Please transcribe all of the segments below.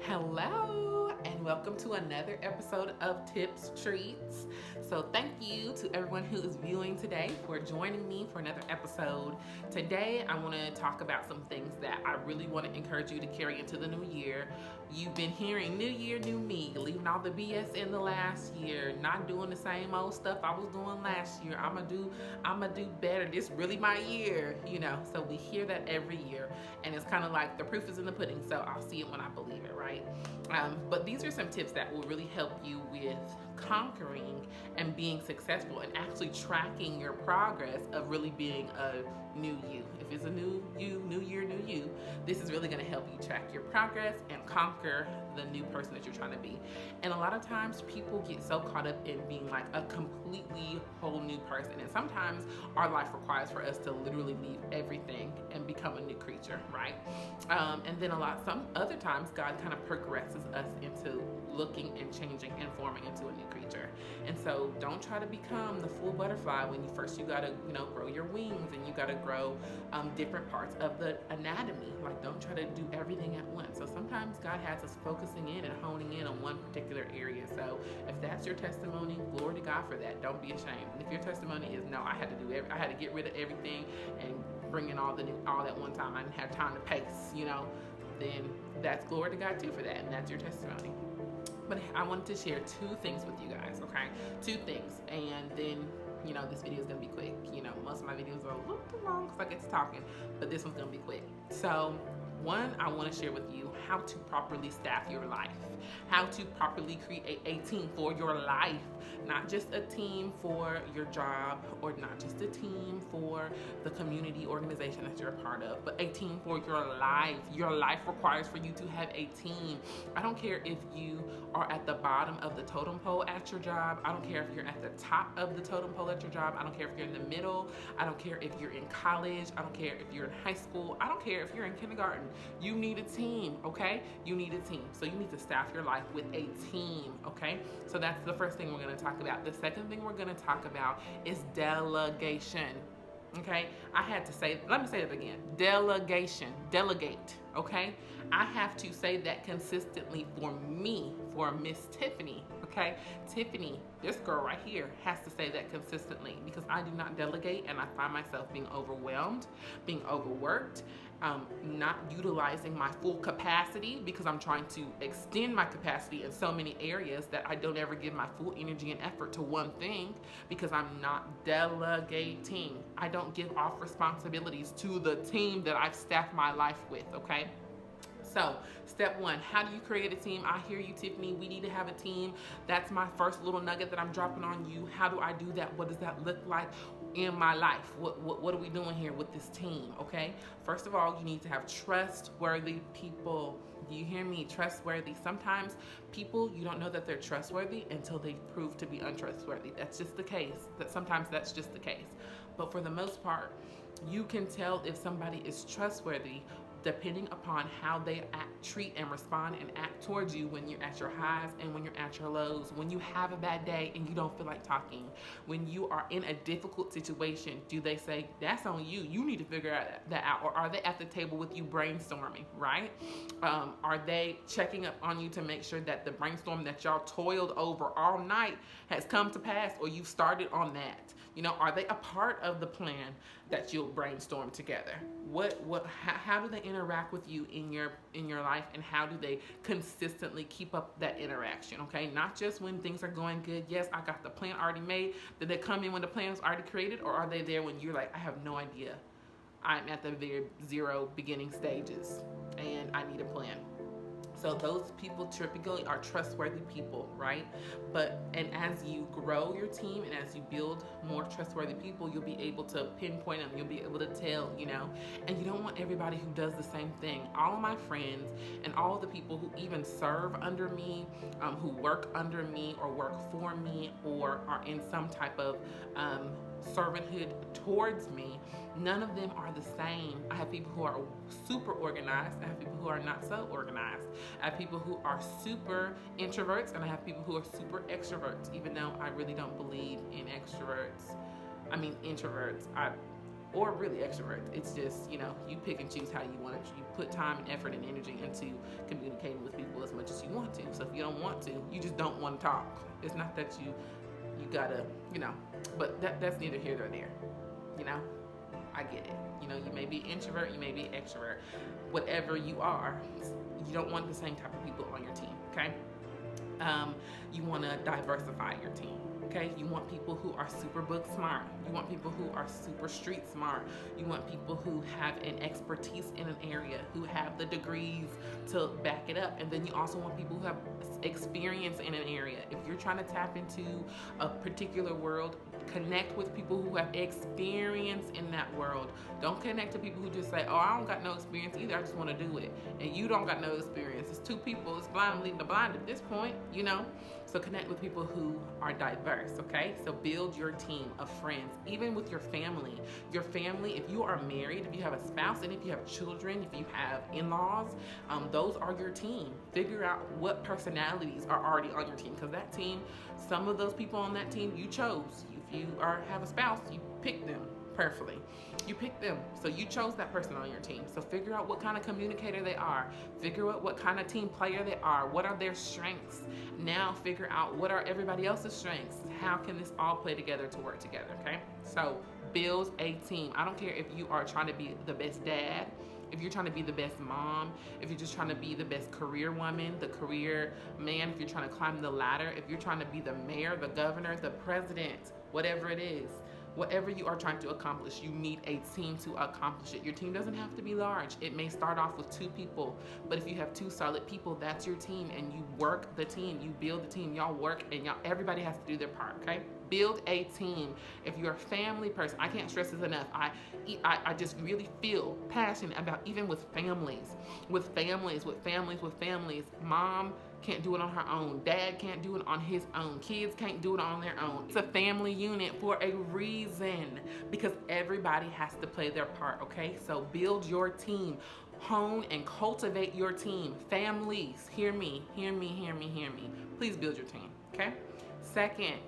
Hello, and welcome to another episode of Tips Treats. So, thank you to everyone who is viewing today for joining me for another episode. Today, I want to talk about some things that I really want to encourage you to carry into the new year. You've been hearing new year, new me, leaving all the BS in the last year, not doing the same old stuff I was doing last year. I'm gonna do better. This really my year. So we hear that every year, and it's kind of like the proof is in the pudding. So I'll see it when I believe it, right? But these are some tips that will really help you with conquering and being successful and actually tracking your progress of really being a new you. If it's a new you, new year, new you, this is really going to help you track your progress and conquer the new person that you're trying to be. And a lot of times people get so caught up in being like a completely whole new person. And sometimes our life requires for us to literally leave everything and become a new creature, right? And then some other times God kind of progresses us into looking and changing and forming into a new creature. And so don't try to become the full butterfly when you gotta grow your wings, and you gotta grow different parts of the anatomy. Like, don't try to do everything at once. So sometimes God has us focusing in and honing in on one particular area. So if that's your testimony, glory to God for that. Don't be ashamed. If your testimony is no, I had to get rid of everything and bring in all at one time, I didn't have time to pace, then that's glory to God too for that, and that's your testimony. But I wanted to share two things with you guys, okay? Two things, and then this video is gonna be quick. Most of my videos are a little too long because I get to talking, but this one's gonna be quick. So, one, I want to share with you how to properly staff your life, how to properly create a team for your life, not just a team for your job, or not just a team for the community organization that you're a part of, but a team for your life. Your life requires for you to have a team. I don't care if you are at the bottom of the totem pole at your job. I don't care if you're at the top of the totem pole at your job. I don't care if you're in the middle. I don't care if you're in college. I don't care if you're in high school. I don't care if you're in kindergarten. You need a team, okay? You need a team. So you need to staff your life with a team, okay? So that's the first thing we're going to talk about. The second thing we're going to talk about is delegation. Okay, let me say it again. Delegation, delegate, okay? I have to say that consistently for me, for Miss Tiffany, okay? Tiffany, this girl right here, has to say that consistently, because I do not delegate, and I find myself being overwhelmed, being overworked, not utilizing my full capacity, because I'm trying to extend my capacity in so many areas that I don't ever give my full energy and effort to one thing, because I'm not delegating. I don't give off responsibilities to the team that I've staffed my life with, okay? So, step one, how do you create a team? I hear you, Tiffany. We need to have a team. That's my first little nugget that I'm dropping on you. How do I do that? What does that look like in my life? What are we doing here with this team, okay? First of all, you need to have trustworthy people. Do you hear me? Trustworthy. Sometimes people, you don't know that they're trustworthy until they prove to be untrustworthy. That's just the case. Sometimes that's just the case. But for the most part, you can tell if somebody is trustworthy depending upon how they treat and respond and act towards you when you're at your highs and when you're at your lows, when you have a bad day and you don't feel like talking, when you are in a difficult situation. Do they say, that's on you, you need to figure that out? Or are they at the table with you brainstorming, right? Are they checking up on you to make sure that the brainstorm that y'all toiled over all night has come to pass, or you've started on that? Are they a part of the plan that you'll brainstorm together? How do they interact with you in your life, and how do they consistently keep up that interaction? Okay, not just when things are going good. Yes, I got the plan already made. Did they come in when the plan was already created, or are they there when you're like, I have no idea, I'm at the very zero beginning stages and I need a plan? So those people typically are trustworthy people, right? And as you grow your team and as you build more trustworthy people, you'll be able to pinpoint them. You'll be able to tell, and you don't want everybody who does the same thing. All of my friends and all of the people who even serve under me, who work under me or work for me, or are in some type of servanthood towards me, none of them are the same. I have people who are super organized. I have people who are not so organized. I have people who are super introverts, and I have people who are super extroverts, even though I really don't believe in extroverts. I mean introverts. Or really extroverts. It's just, you pick and choose how you want it. You put time and effort and energy into communicating with people as much to. So if you don't want to, you just don't want to talk. It's not that you gotta, but that's neither here nor there. I get it. You may be introvert, you may be extrovert. Whatever you are, you don't want the same type of people on your team, okay? You want to diversify your team, okay? You want people who are super book smart. You want people who are super street smart. You want people who have an expertise in an area, who have the degrees to back it up. And then you also want people who have experience in an area. If you're trying to tap into a particular world, connect with people who have experience in that world. Don't connect to people who just say, oh, I don't got no experience either, I just want to do it. And you don't got no experience. It's two people, it's blind leading the blind at this point, So connect with people who are diverse, okay? So build your team of friends, even with your family. Your family, if you are married, if you have a spouse, and if you have children, if you have in-laws, those are your team. Figure out what personalities are already on your team, because that team, some of those people on that team you chose. If you have a spouse, you pick them perfectly. You pick them, so you chose that person on your team. So figure out what kind of communicator they are. Figure out what kind of team player they are. What are their strengths? Now figure out what are everybody else's strengths. How can this all play together to work together, okay? So build a team. I don't care if you are trying to be the best dad, if you're trying to be the best mom, if you're just trying to be the best career woman, the career man, if you're trying to climb the ladder, if you're trying to be the mayor, the governor, the president, whatever it is. Whatever you are trying to accomplish, you need a team to accomplish it. Your team doesn't have to be large. It may start off with 2 people, but if you have 2 solid people, that's your team, and you work the team, you build the team, y'all work, and everybody has to do their part, okay? Build a team. If you're a family person, I can't stress this enough. I just really feel passionate about even with families. Mom can't do it on her own. Dad can't do it on his own. Kids can't do it on their own. It's a family unit for a reason, because everybody has to play their part, okay? So build your team. Hone and cultivate your team. Families, hear me. Please build your team, okay? Second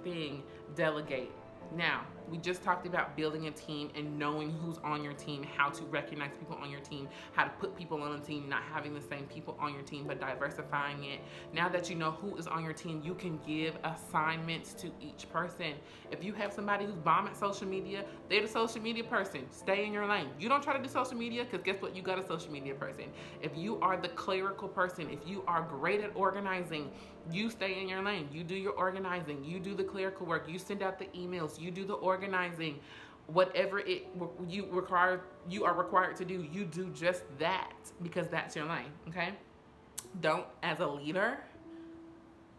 thing, delegate. Now, we just talked about building a team and knowing who's on your team, how to recognize people on your team, how to put people on a team, not having the same people on your team, but diversifying it. Now that you know who is on your team, you can give assignments to each person. If you have somebody who's bomb at social media, they're the social media person. Stay in your lane. You don't try to do social media, because guess what? You got a social media person. If you are the clerical person, if you are great at organizing, you stay in your lane. You do your organizing. You do the clerical work. You send out the emails. You do the organizing. Whatever you are required to do, you do just that, because that's your lane, okay? Don't, as a leader,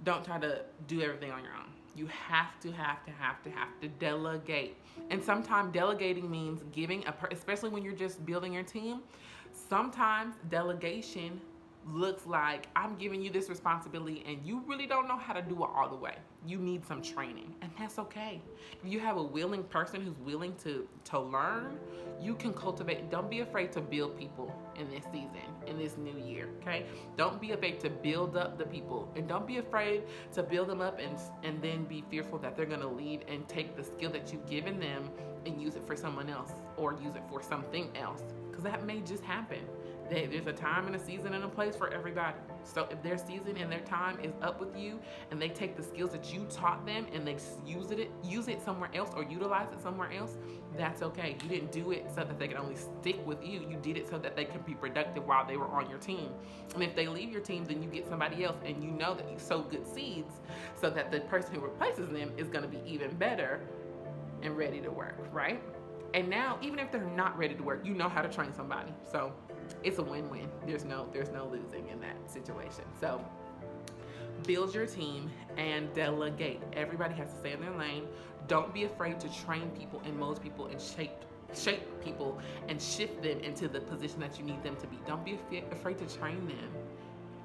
don't try to do everything on your own. You have to delegate. And sometimes delegating means giving especially when you're just building your team, sometimes delegation looks like I'm giving you this responsibility and you really don't know how to do it all the way. You need some training, and that's okay. If you have a willing person who's willing to learn, you can cultivate. Don't be afraid to build people in this season, in this new year, okay? Don't be afraid to build up the people, and don't be afraid to build them up and then be fearful that they're gonna leave and take the skill that you've given them and use it for someone else or use it for something else, because that may just happen. There's a time and a season and a place for everybody. So if their season and their time is up with you and they take the skills that you taught them and they use it somewhere else or utilize it somewhere else, that's okay. You didn't do it so that they can only stick with you. You did it so that they can be productive while they were on your team. And if they leave your team, then you get somebody else, and you know that you sow good seeds so that the person who replaces them is going to be even better and ready to work, right? And now, even if they're not ready to work, you know how to train somebody. So it's a win-win. There's no losing in that situation. So build your team and delegate. Everybody has to stay in their lane. Don't be afraid to train people and mold people and shape people and shift them into the position that you need them to be. Don't be afraid to train them.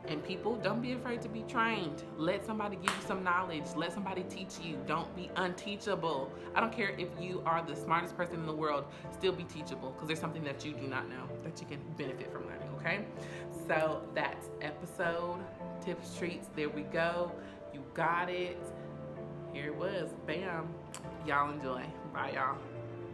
And people, don't be afraid to be trained. Let somebody give you some knowledge. Let somebody teach you. Don't be unteachable. I don't care if you are the smartest person in the world, still be teachable, because there's something that you do not know that you can benefit from learning, okay? So that's episode, tips, treats. There we go. You got it. Here it was. Bam. Y'all enjoy. Bye, y'all.